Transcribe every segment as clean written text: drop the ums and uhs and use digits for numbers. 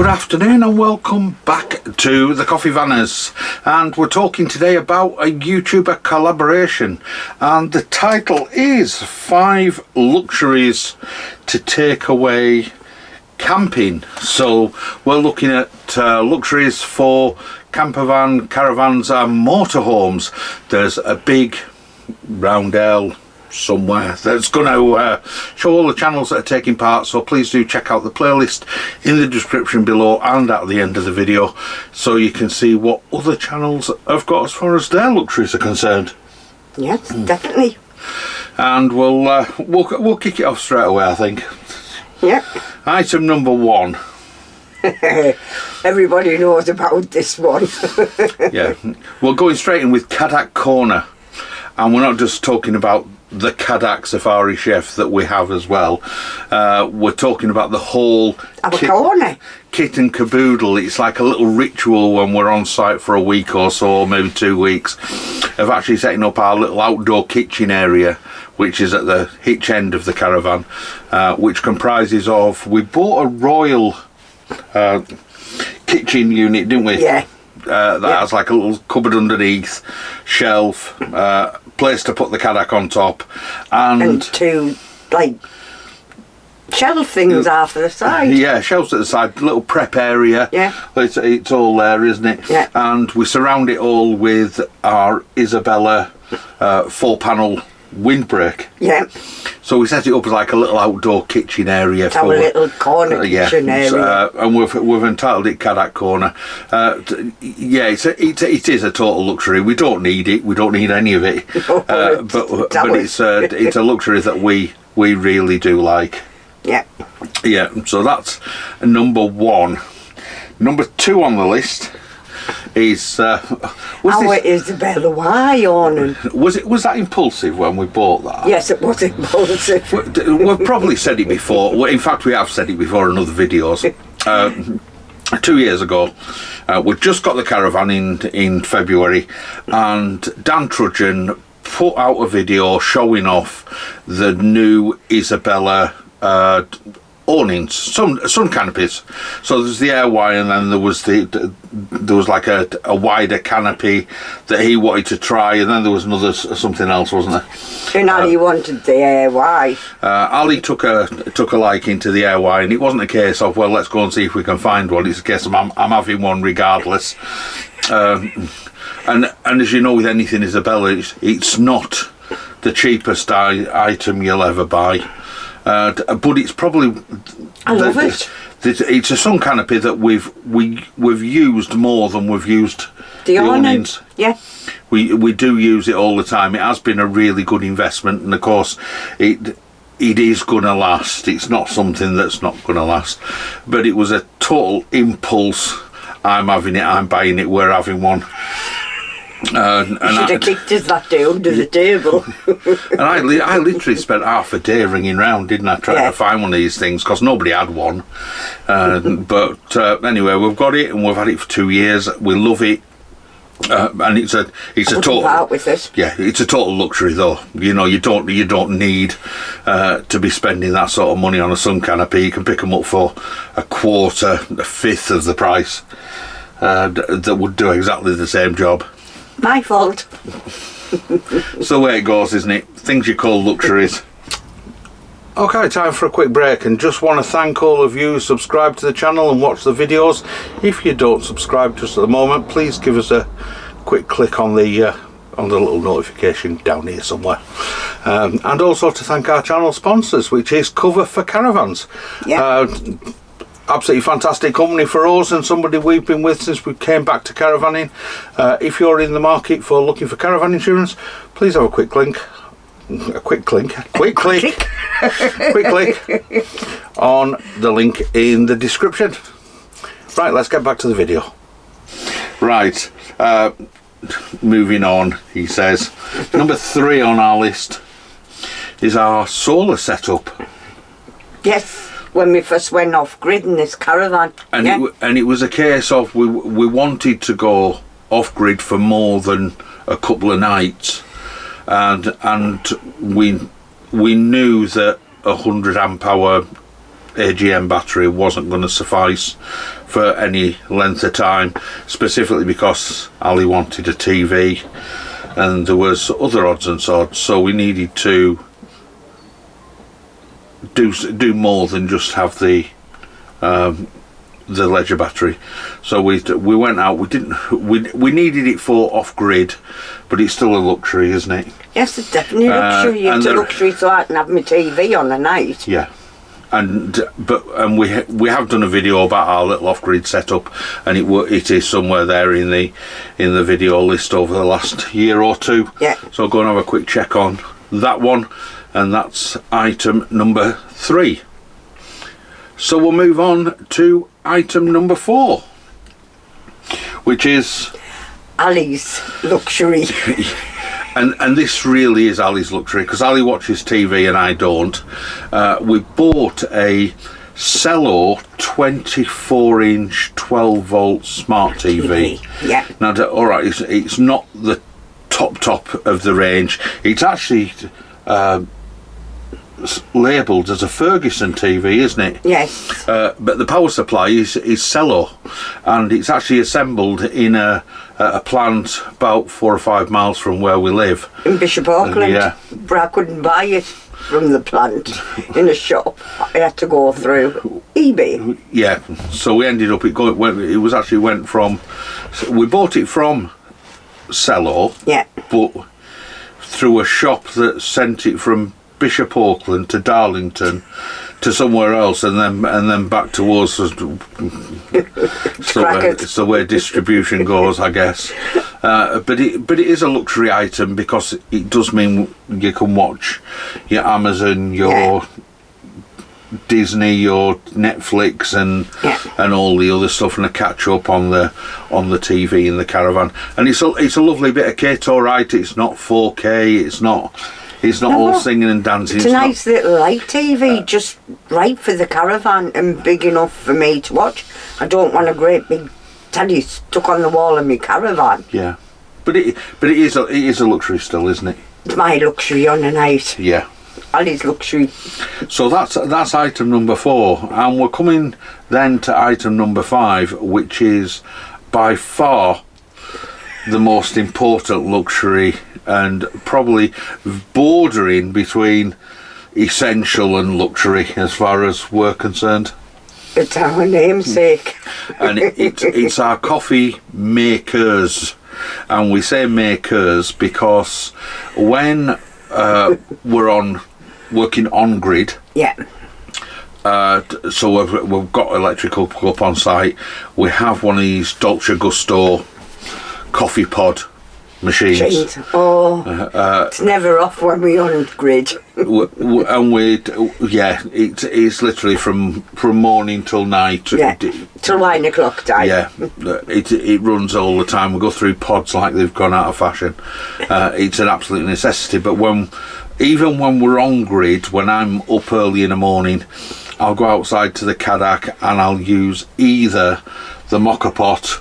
Good afternoon and welcome back to the Coffeevanners, and we're talking today about a YouTuber collaboration, and the title is 5 Luxuries to Take Away Camping. So we're looking at luxuries for campervan, caravans and motorhomes. There's a big round L somewhere that's going to show all the channels that are taking part, so please do check out the playlist in the description below and at the end of the video so you can see what other channels have got as far as their luxuries are concerned. Yes, definitely. And we'll kick it off straight away, I think. Yep. Item number 1. Everybody knows about this one. Yeah, we're going straight in with Cadac Corner, and we're not just talking about the Cadac Safari Chef that we have as well. We're talking about the whole kit and caboodle. It's like a little ritual when we're on site for a week or so, maybe 2 weeks, of actually setting up our little outdoor kitchen area, which is at the hitch end of the caravan, which comprises of, we bought a royal kitchen unit, didn't we? Yeah. That has like a little cupboard underneath, shelf, place to put the Cadac on top, and 2 like shelf things off the side. Yeah, shelves at the side, little prep area. Yeah, it's all there, isn't it? Yeah. And we surround it all with our Isabella 4-panel windbreak. Yeah. So we set it up as like a little outdoor kitchen area. It's our little corner kitchen area. And we've entitled it Cadac Corner. Yeah, it is a total luxury. We don't need it. We don't need any of it. But it's a luxury that we really do like. Yeah. Yeah. So that's number 1. Number 2 on the list is Isabella, why on? Was that impulsive when we bought that? Yes, it was impulsive. We've probably said it before. In fact, we have said it before in other videos. 2 years ago, we just got the caravan in February, and Dan Trudgeon put out a video showing off the new Isabella awnings, sun canopies. So there's the air wire, and then there was like a wider canopy that he wanted to try, and then there was another something else, wasn't there? And Ali wanted the air wire. Ali took a liking to the air wire, and it wasn't a case of, well, let's go and see if we can find one. It's a case of I'm having one regardless. And as you know, with anything Isabella, it's not the cheapest item you'll ever buy. But it's probably, I love it. It's a sun canopy that we've used more than we've used the awnings. Yeah, we do use it all the time. It has been a really good investment, and of course it is going to last. It's not something that's not going to last, but it was a total impulse. I'm having it, I'm buying it, we're having one. You should have kicked us that day under the table. And I literally spent half a day ringing round, didn't I, trying to find one of these things, because nobody had one. But anyway, we've got it, and we've had it for 2 years. We love it, and it's a total part with it. Yeah, it's a total luxury, though. You know, you don't need to be spending that sort of money on a sun canopy. You can pick them up for a quarter, a fifth of the price. That would do exactly the same job. My fault. It's the way it goes, isn't it? Things you call luxuries. Okay, time for a quick break, and just want to thank all of you who subscribe to the channel and watch the videos. If you don't subscribe just at the moment, please give us a quick click on the little notification down here somewhere. And also to thank our channel sponsors, which is Cover for Caravans. Yeah. Absolutely fantastic company for us, and somebody we've been with since we came back to caravanning. If you're in the market for looking for caravan insurance, please have a quick click on the link in the description. Right, let's get back to the video. Right, moving on, he says. Number 3 on our list is our solar setup. Yes. When we first went off grid in this caravan, and it was a case of we wanted to go off grid for more than a couple of nights, and we knew that 100 amp hour AGM battery wasn't going to suffice for any length of time, specifically because Ali wanted a TV and there was other odds and sods, so we needed to do more than just have the Ledger battery. So we went out. We needed it for off-grid, but it's still a luxury, isn't it? Yes, it's definitely a luxury. It's a luxury, so I can have my TV on the night. Yeah. And we have done a video about our little off-grid setup, and it is somewhere there in the video list over the last year or two. Yeah. So go and have a quick check on that one, and that's item number 3. So we'll move on to item number 4, which is Ali's luxury. And this really is Ali's luxury, because Ali watches TV and I don't. We bought a Cello 24-inch 12-volt smart TV. Yeah. Now, all right, it's not the top of the range. It's actually labelled as a Ferguson TV, isn't it? Yes. But the power supply is Cello, and it's actually assembled in a plant about 4 or 5 miles from where we live. In Bishop Auckland. Yeah. But I couldn't buy it from the plant in a shop. I had to go through eBay. Yeah, so we ended up, we bought it from Cello. Yeah. But through a shop that sent it from Bishop Auckland to Darlington to somewhere else, and then back to us. So it's the way distribution goes, I guess. But it is a luxury item, because it does mean you can watch your Amazon, your Disney, your Netflix, and all the other stuff, and a catch up on the TV in the caravan. And it's a lovely bit of kit. All right, it's not 4K. It's not all singing and dancing. It's a nice little light TV, just right for the caravan and big enough for me to watch. I don't want a great big telly stuck on the wall in my caravan. Yeah, but it is a luxury still, isn't it? It's my luxury on the night. Yeah. Ali's luxury. So that's item number 4, and we're coming then to item number 5, which is by far the most important luxury, and probably bordering between essential and luxury as far as we're concerned. It's our namesake. And it's our coffee makers. And we say makers because when we're working on grid, yeah. So we've got electrical up on site. We have one of these Dolce Gusto coffee pod machines. It's never off when we're on grid. It's literally from morning till night. Yeah, till 9 o'clock time. Yeah, it runs all the time. We go through pods like they've gone out of fashion. It's an absolute necessity. But even when we're on grid, when I'm up early in the morning, I'll go outside to the Cadac and I'll use either the mocha pot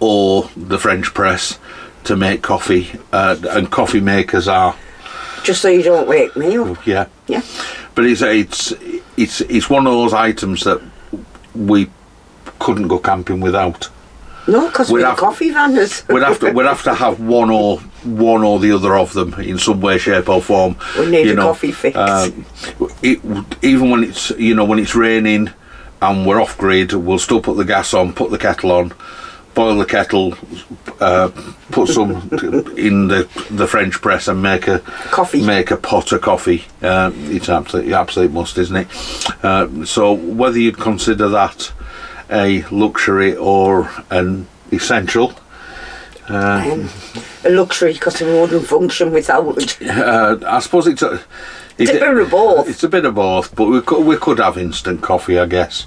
or the French press to make coffee, and coffee makers are just so you don't wake me up. Yeah. But it's one of those items that we couldn't go camping without. No, because we're Coffeevanners. we'd have to have one or the other of them in some way, shape or form. We need a coffee fix. Even when it's raining and we're off grid, we'll still put the gas on, put the kettle on, boil the kettle, put some in the French press and make a pot of coffee. It's absolute must, isn't it? So whether you'd consider that a luxury or an essential, a luxury because it wouldn't function without it. I suppose it's a bit of both. It's a bit of both, but we could have instant coffee, I guess.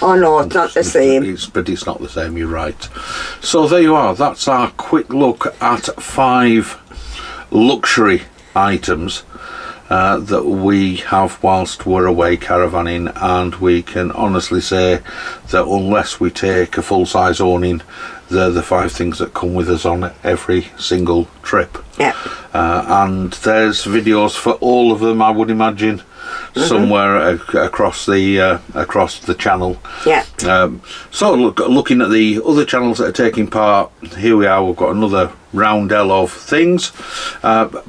Oh no, it's not the same. But it's not the same, you're right. So there you are, that's our quick look at 5 luxury items that we have whilst we're away caravanning, and we can honestly say that unless we take a full-size awning, they're the 5 things that come with us on every single trip. Yeah. And there's videos for all of them, I would imagine. somewhere across the channel. Yeah. So looking at the other channels that are taking part, here we are. We've got another roundel of things.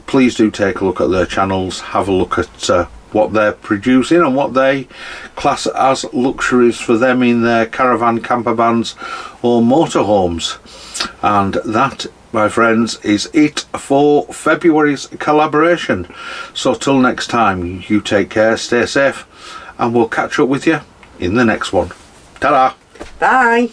Please do take a look at their channels. Have a look at what they're producing and what they class as luxuries for them in their caravan, campervans or motorhomes. And that, my friends, is it for February's collaboration. So till next time, you take care, stay safe, and we'll catch up with you in the next one. Ta-da! Bye.